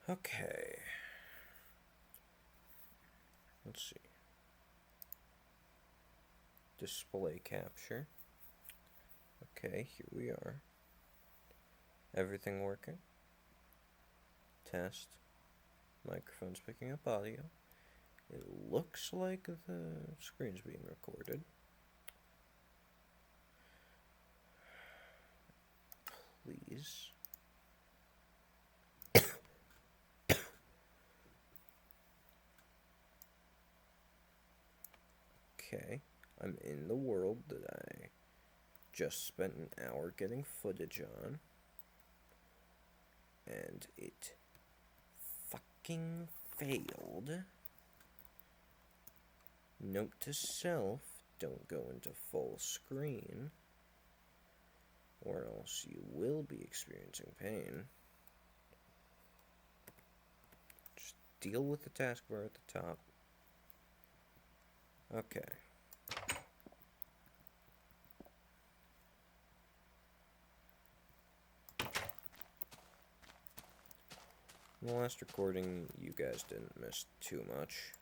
Okay. Let's see. Display capture. Okay, here we are. Everything working. Test. Microphone's picking up audio. It looks like the screen's being recorded. Please. Okay, I'm in the world that I just spent an hour getting footage on. And it fucking failed. Note to self, don't go into full screen, or else you will be experiencing pain. Just deal with the taskbar at the top. Okay. In the last recording, you guys didn't miss too much.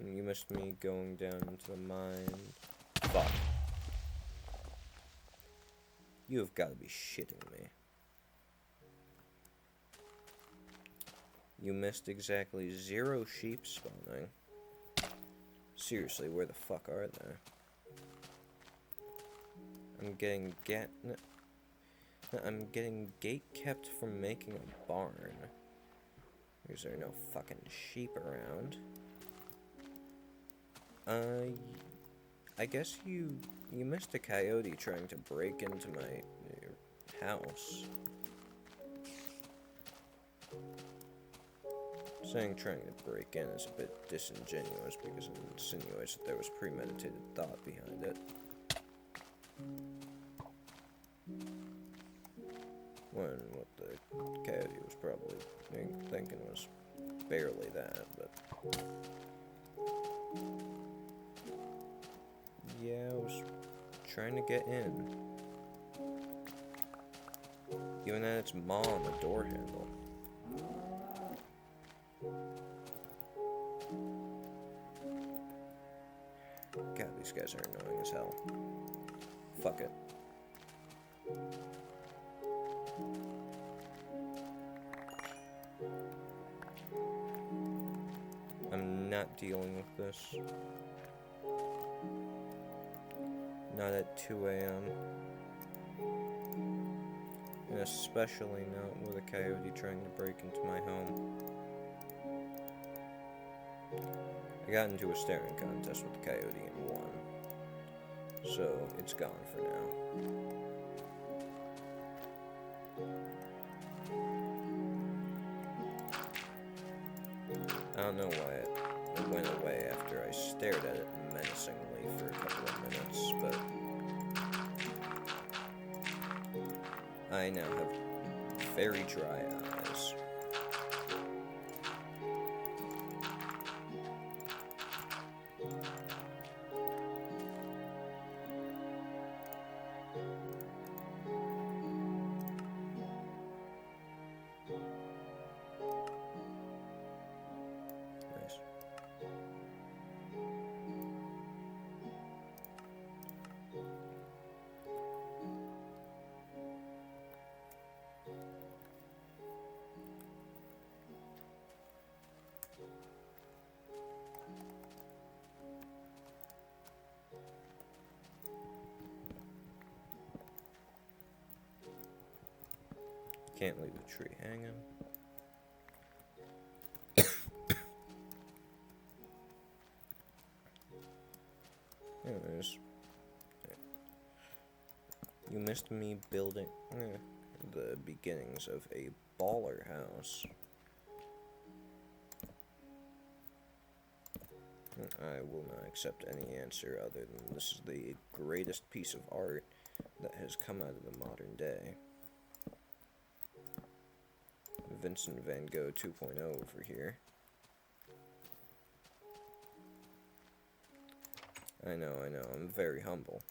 You missed me going down into the mine. Fuck. You have got to be shitting me. You missed exactly 0 sheep spawning. Seriously, where the fuck are they? I'm getting gate kept from making a barn. Because there are no fucking sheep around. I guess you missed a coyote trying to break into my house. Saying trying to break in is a bit disingenuous because it insinuates that there was premeditated thought behind it. When what the coyote was probably thinking was barely that, but yeah, I was trying to get in. Even had its maw on the door handle. God, these guys are annoying as hell. Fuck it. I'm not dealing with this. Not at 2 a.m. And especially not with a coyote trying to break into my home. I got into a staring contest with the coyote and won. So, it's gone for now. I don't know why it went away after I stared at it menacingly for a couple of minutes, but I now have very dry eyes. Nice. Can't leave the tree hanging. Anyways, you missed me building the beginnings of a baller house. I will not accept any answer other than this is the greatest piece of art that has come out of the modern day. Vincent van Gogh 2.0 over here. I know, I'm very humble.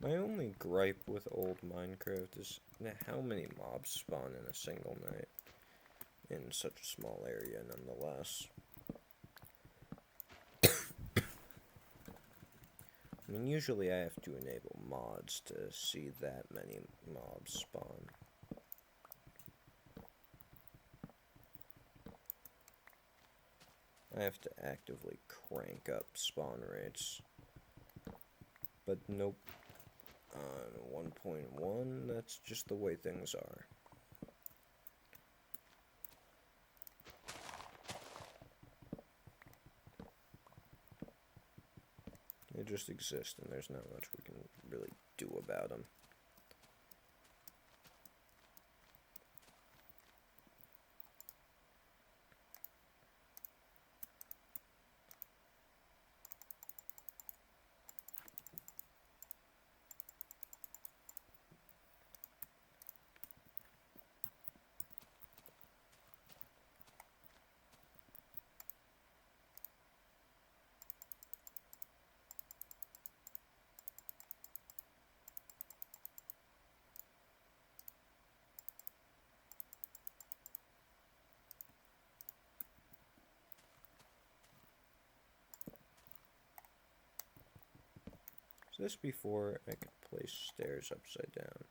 My only gripe with old Minecraft is how many mobs spawn in a single night in such a small area nonetheless. I mean, usually I have to enable mods to see that many mobs spawn. I have to actively crank up spawn rates. But nope. On 1.1, that's just the way things are. They just exist, and there's not much we can really do about them. Is this before I could place stairs upside down?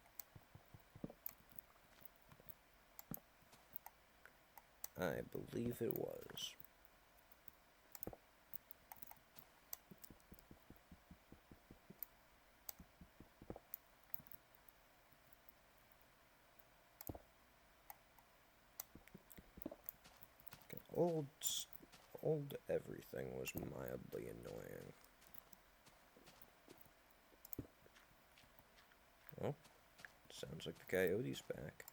I believe it was. Old everything was mildly annoying. Well, sounds like the coyote's back.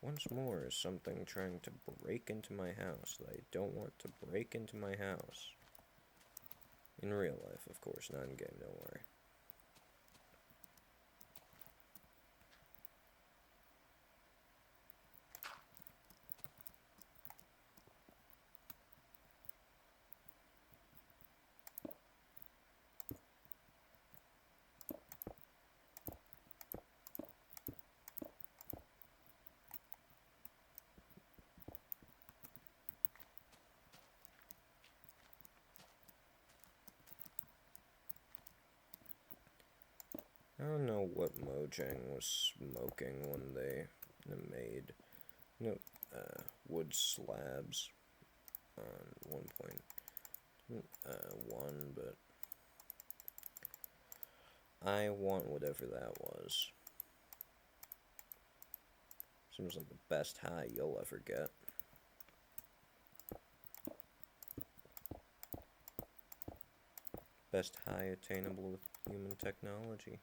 Once more is something trying to break into my house that I don't want to break into my house. In real life, of course, not in game, don't worry. I don't know what Mojang was smoking when they made wood slabs on 1.1, but I want whatever that was. Seems like the best high you'll ever get. Best high attainable with human technology.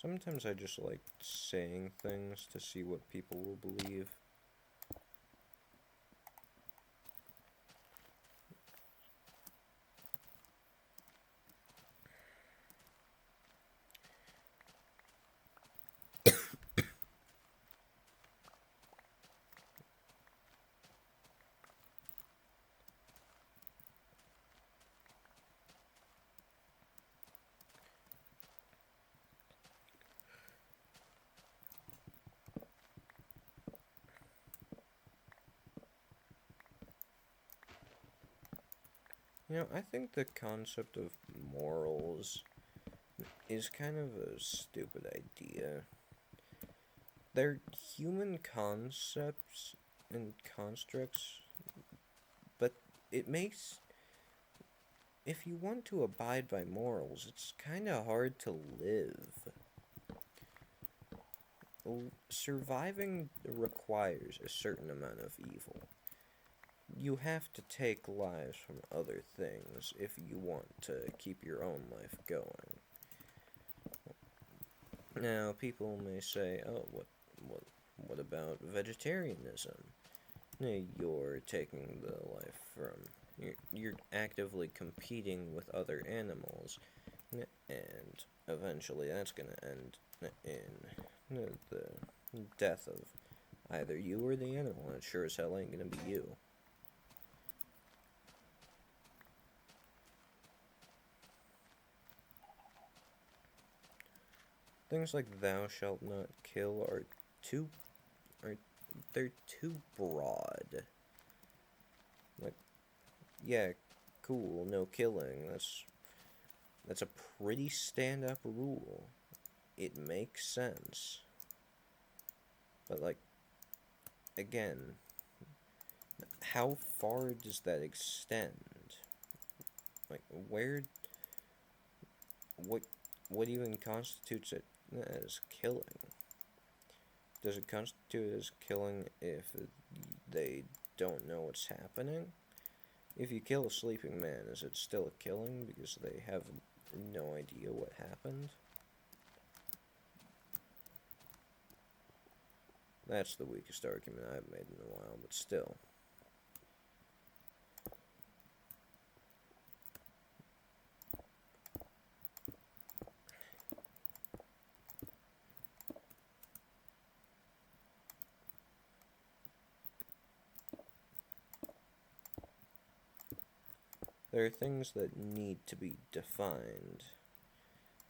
Sometimes I just like saying things to see what people will believe. I think the concept of morals is kind of a stupid idea. They're human concepts and constructs, but it makes. If you want to abide by morals, it's kind of hard to live. Surviving requires a certain amount of evil. You have to take lives from other things if you want to keep your own life going. Now, people may say, "Oh, what about vegetarianism?" You're taking the life from. You're actively competing with other animals, and eventually that's going to end in the death of either you or the animal, and it sure as hell ain't going to be you. Things like "thou shalt not kill" are they're too broad. Like, yeah, cool, no killing. That's a pretty stand-up rule. It makes sense. But like, again, how far does that extend? Like, what even constitutes it as killing? Does it constitute as killing if they don't know what's happening? If you kill a sleeping man, is it still a killing because they have no idea what happened? That's the weakest argument I've made in a while, but still. There are things that need to be defined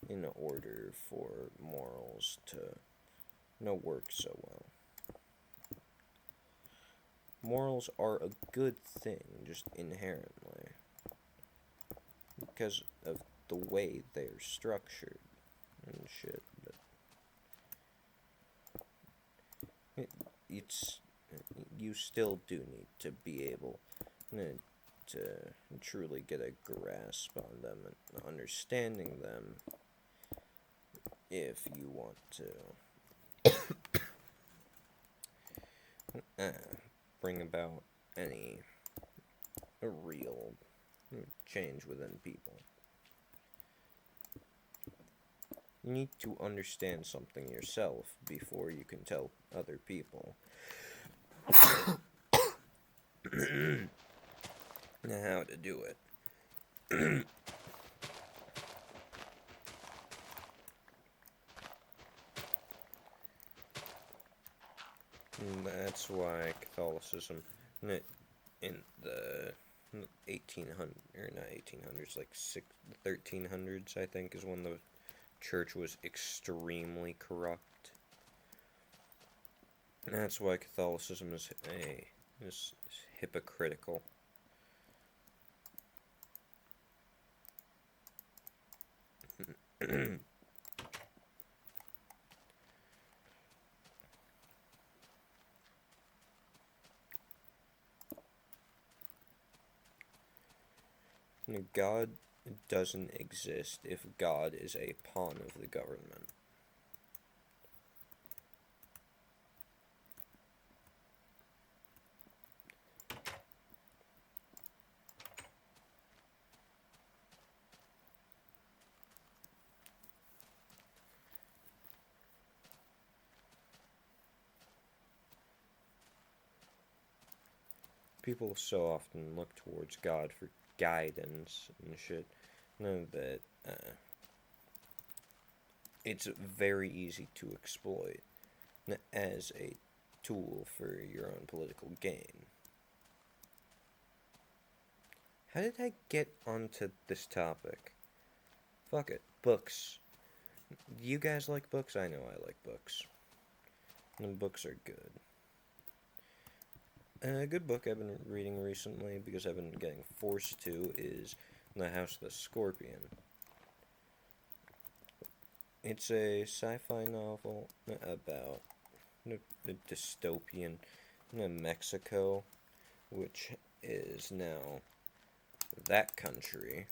in order for morals to work so well. Morals are a good thing, just inherently, because of the way they're structured and shit. But you still do need to be able to truly get a grasp on them and understanding them if you want to bring about any real change within people. You need to understand something yourself before you can tell other people how to do it. And that's why Catholicism in the 1800s, or not 1800s, like 1300s, I think, is when the church was extremely corrupt. And that's why Catholicism is hypocritical. God doesn't exist if God is a pawn of the government. People so often look towards God for guidance and shit. Know that it's very easy to exploit as a tool for your own political gain. How did I get onto this topic? Fuck it. Books. Do you guys like books? I know I like books. And books are good. A good book I've been reading recently because I've been getting forced to is The House of the Scorpion. It's a sci-fi novel about a dystopian Mexico, which is now that country,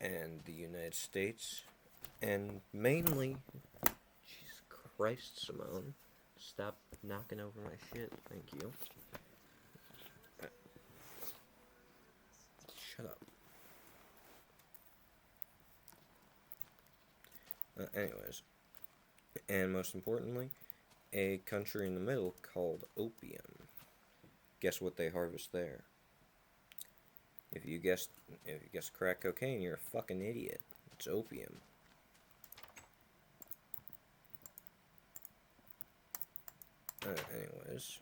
and the United States, and mainly, Jesus Christ, Simone, stop knocking over my shit, thank you. Shut up. Anyways, and most importantly, a country in the middle called opium. Guess what they harvest there? If you guessed crack cocaine, you're a fucking idiot. It's opium. Anyways.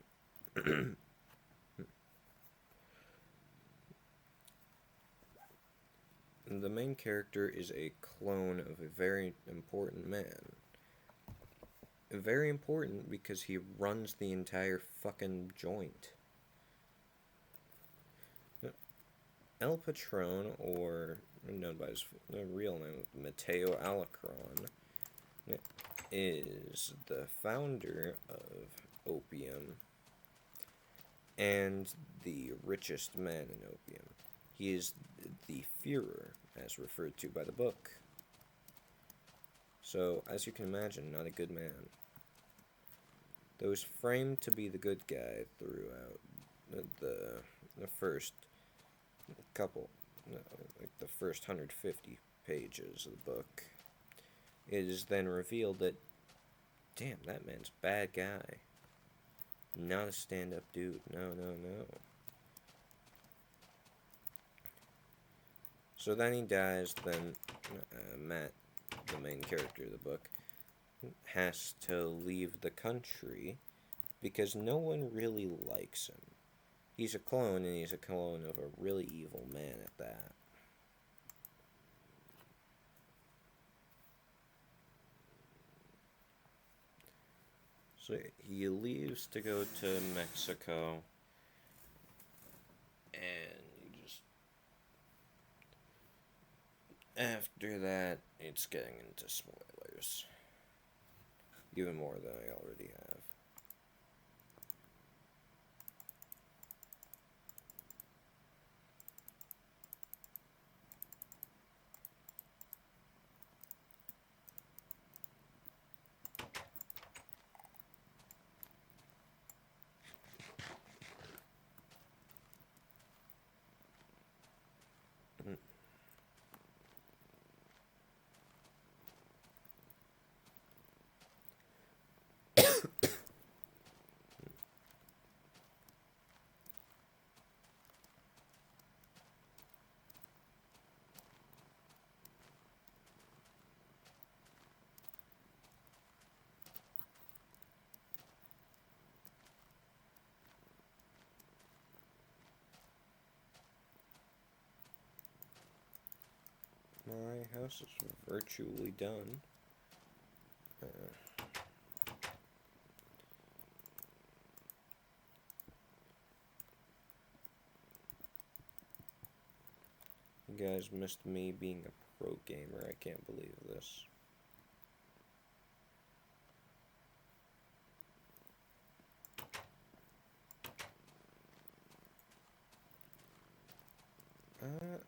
The main character is a clone of a very important man. Very important because he runs the entire fucking joint. El Patron, or known by his real name, Mateo Alarcon, is the founder of opium and the richest man in opium. He is the Führer, as referred to by the book. So, as you can imagine, not a good man. Though he's framed to be the good guy throughout the first couple, like the first 150 pages of the book, it is then revealed that, damn, that man's a bad guy. Not a stand-up dude. No. So then he dies, then Matt, the main character of the book, has to leave the country because no one really likes him. He's a clone, and he's a clone of a really evil man at that. So he leaves to go to Mexico, and after that, it's getting into spoilers. Even more than I already have. My house is virtually done. You guys missed me being a pro gamer. I can't believe this.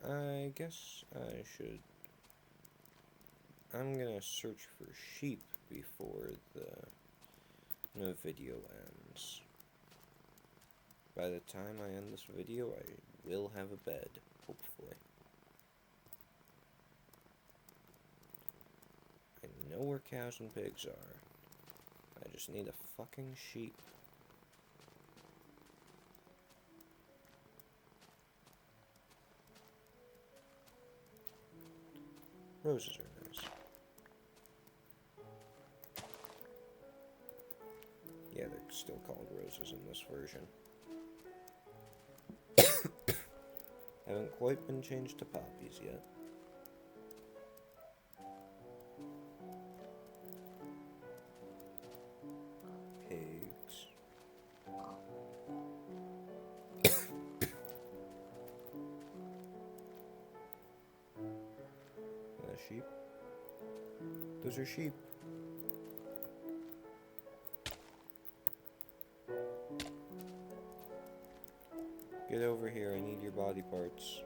I guess I should. I'm gonna search for sheep before the video ends. By the time I end this video, I will have a bed, hopefully. I know where cows and pigs are. I just need a fucking sheep. Roses are nice. Yeah, they're still called roses in this version. Haven't quite been changed to poppies yet. Pigs. sheep? Those are sheep. Get over here, I need your body parts.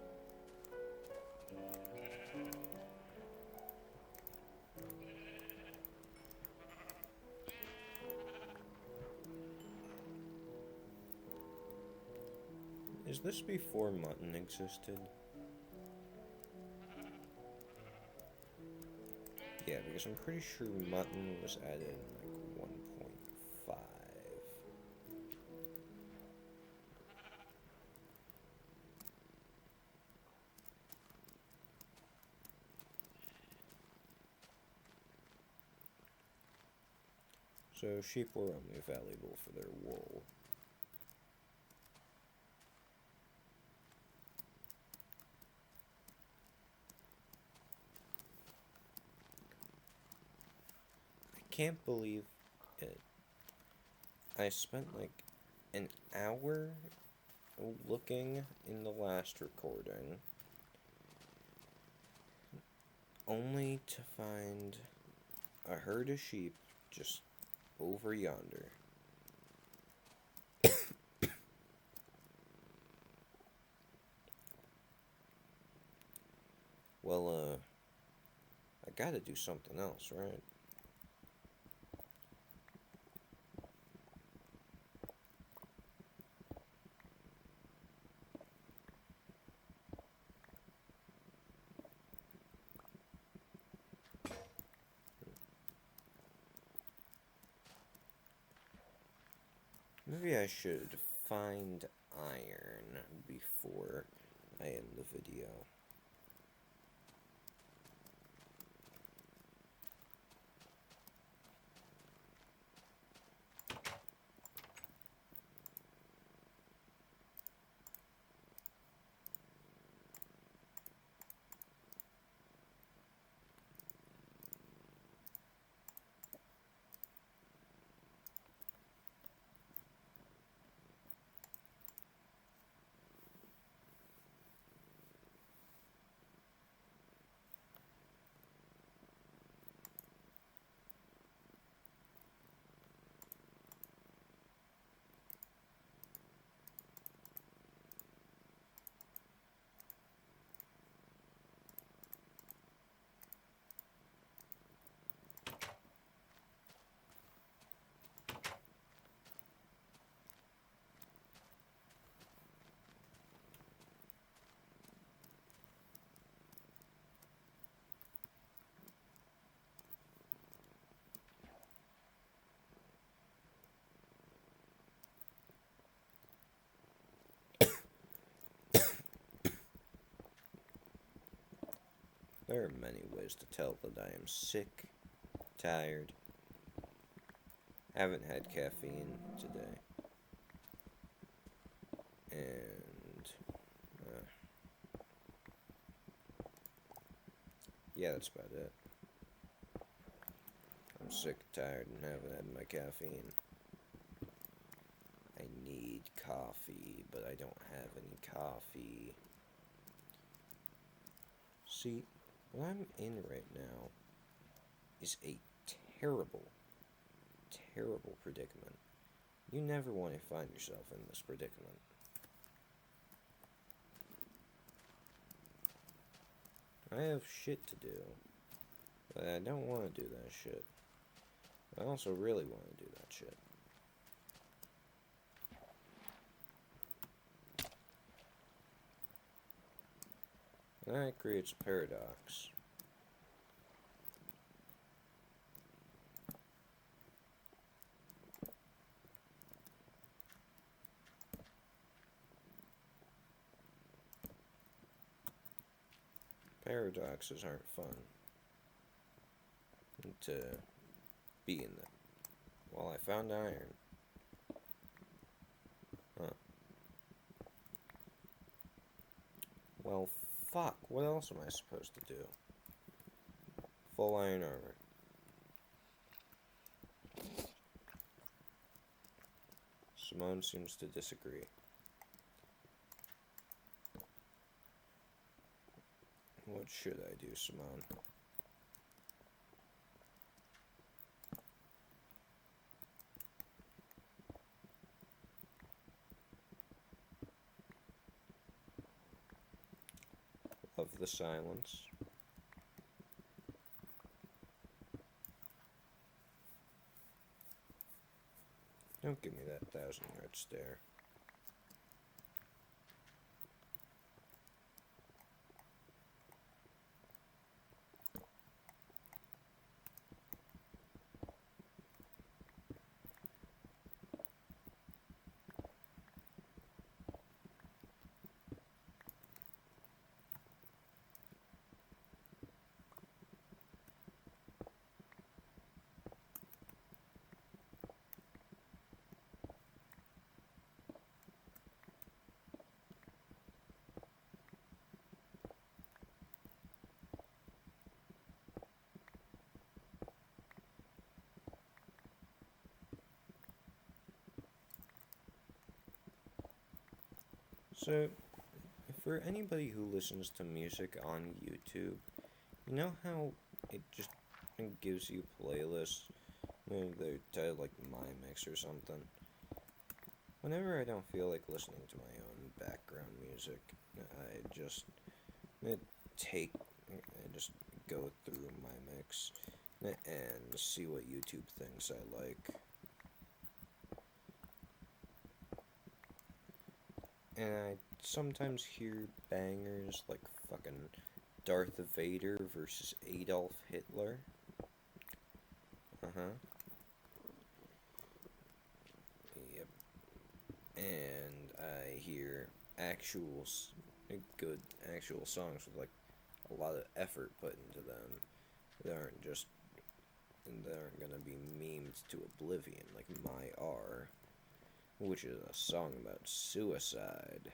Is this before mutton existed? Yeah, because I'm pretty sure mutton was added in like 1.5. So sheep were only valuable for their wool. I can't believe it. I spent like an hour looking in the last recording, only to find a herd of sheep just over yonder. Well, I gotta do something else, right? Maybe I should find iron before I end the video. There are many ways to tell that I am sick, tired, haven't had caffeine today, and yeah, that's about it. I'm sick, tired, and haven't had my caffeine. I need coffee, but I don't have any coffee. See, what I'm in right now is a terrible, terrible predicament. You never want to find yourself in this predicament. I have shit to do, but I don't want to do that shit. I also really want to do that shit. And that creates a paradox. Paradoxes aren't fun to be in them. Well, I found iron. Huh. Well, fuck. What else am I supposed to do? Full iron armor. Simone seems to disagree. What should I do, Simone? the silence. Don't give me that 1,000-yard stare. So, for anybody who listens to music on YouTube, you know how it just gives you playlists? Maybe they're titled like My Mix or something. Whenever I don't feel like listening to my own background music, I just I just go through My Mix and see what YouTube thinks I like. And I sometimes hear bangers like fucking Darth Vader versus Adolf Hitler. Uh-huh. Yep. And I hear good actual songs with like a lot of effort put into them. They aren't just they aren't gonna be memed to oblivion like My R, which is a song about suicide.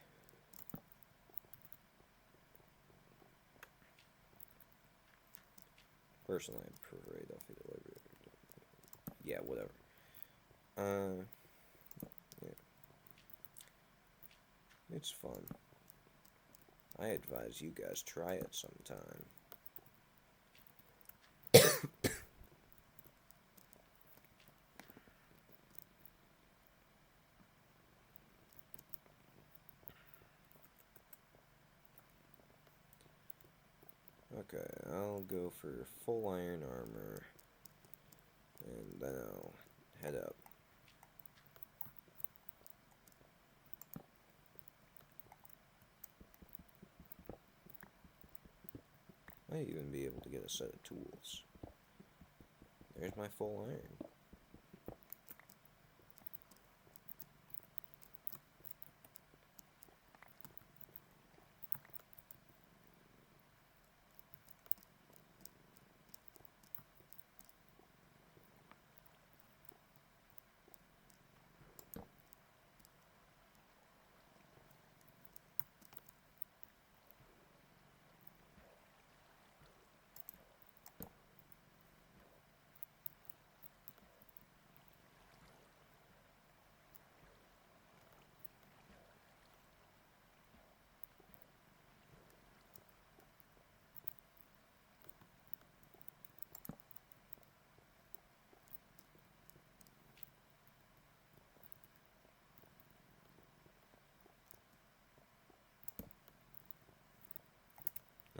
Personally, I prefer Adolf Hitler. Yeah, whatever. Yeah. It's fun. I advise you guys try it sometime. Okay, I'll go for full iron armor, and then I'll head up. Might even be able to get a set of tools. There's my full iron.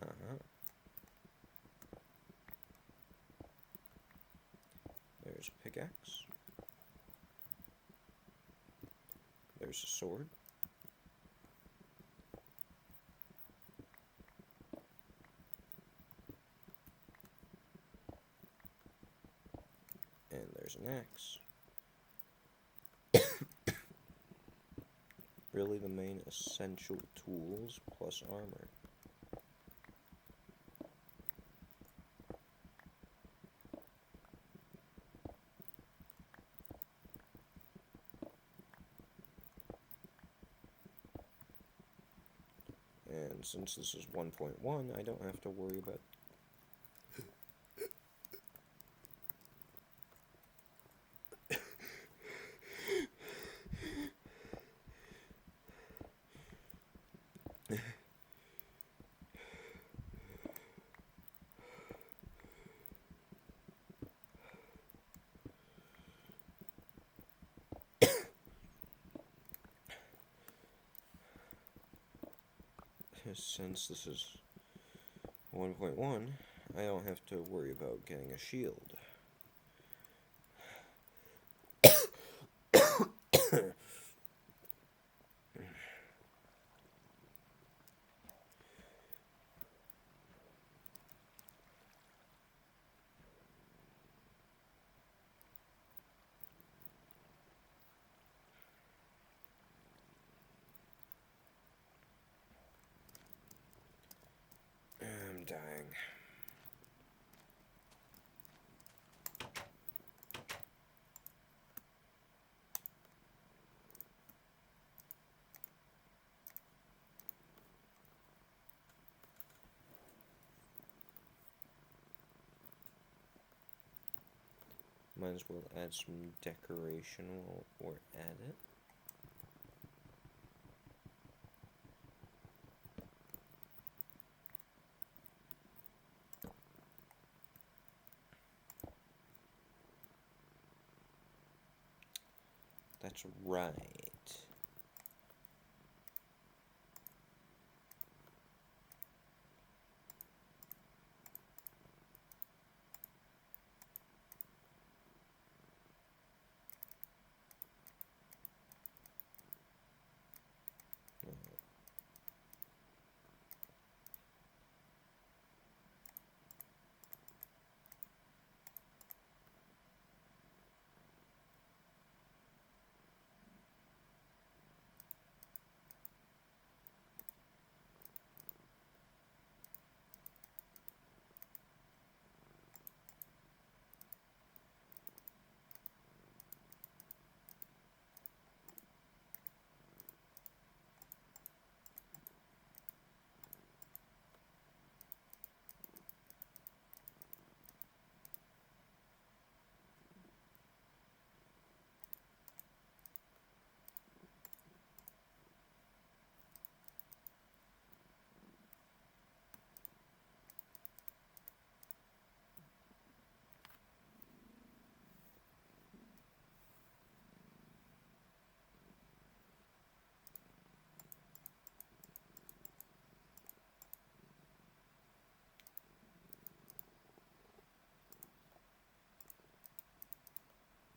Uh-huh. There's a pickaxe. There's a sword. And there's an axe. Really the main essential tools plus armor. And since this is 1.1, I don't have to worry about since this is 1.1, I don't have to worry about getting a shield. I'm dying. Might as well add some decoration while we're at it. That's right.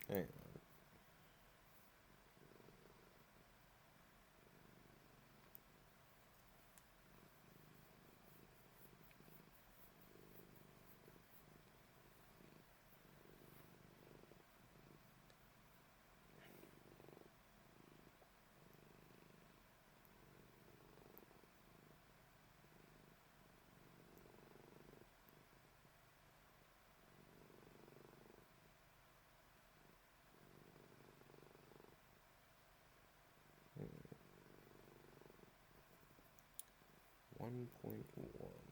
Hang 1.1.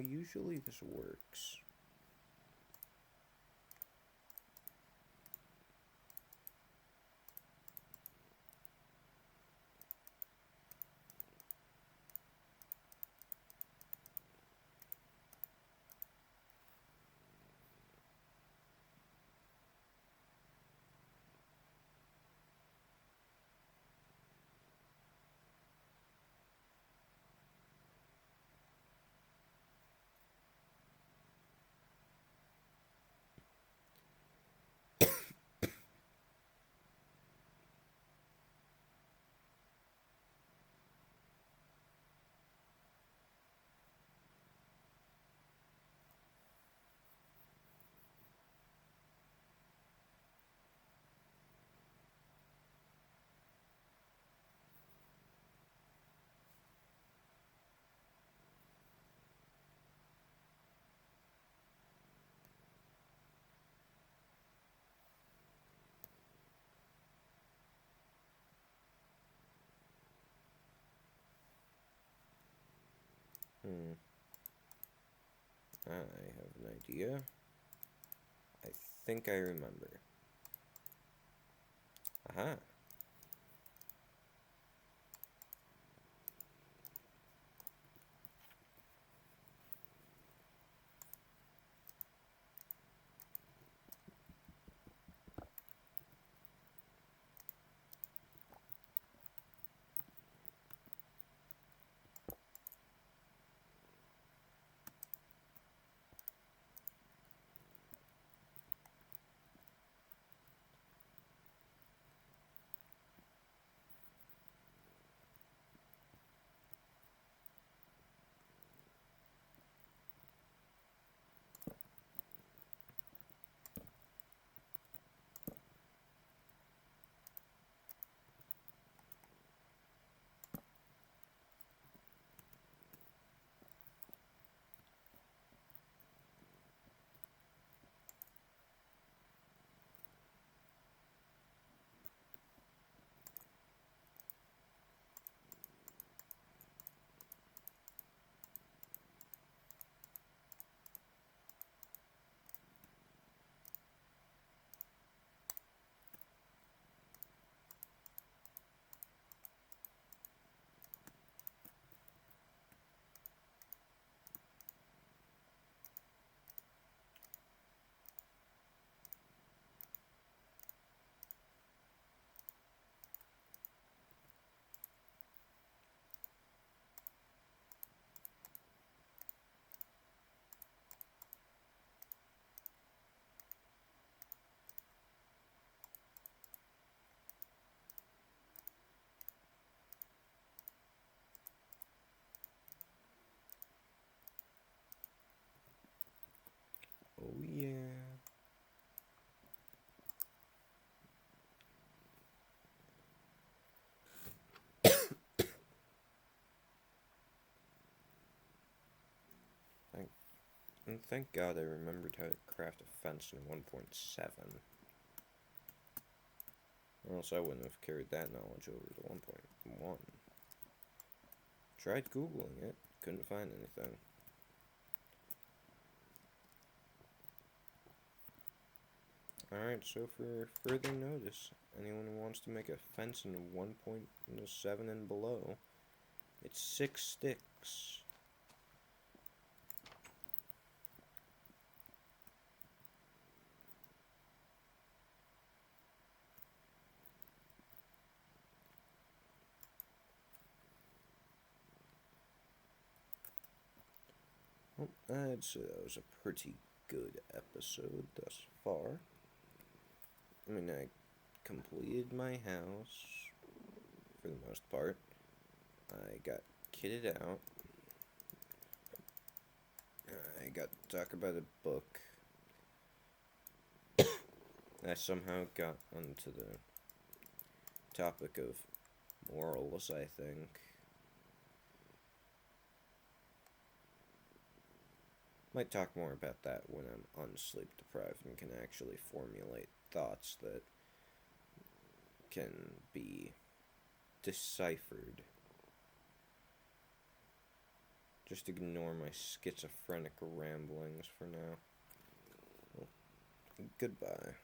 Usually this works. Hmm. I have an idea. I think I remember. Aha. Oh yeah. Thank, and thank God I remembered how to craft a fence in 1.7. Or else I wouldn't have carried that knowledge over to 1.1. Tried Googling it, couldn't find anything. Alright, so for further notice, anyone who wants to make a fence in 1.7 and below, it's 6 sticks. Well, I'd say that was a pretty good episode thus far. I mean, I completed my house for the most part. I got kitted out. I got to talk about a book. I somehow got onto the topic of morals, I think. Might talk more about that when I'm unsleep deprived and can actually formulate thoughts that can be deciphered. Just ignore my schizophrenic ramblings for now. Well, goodbye.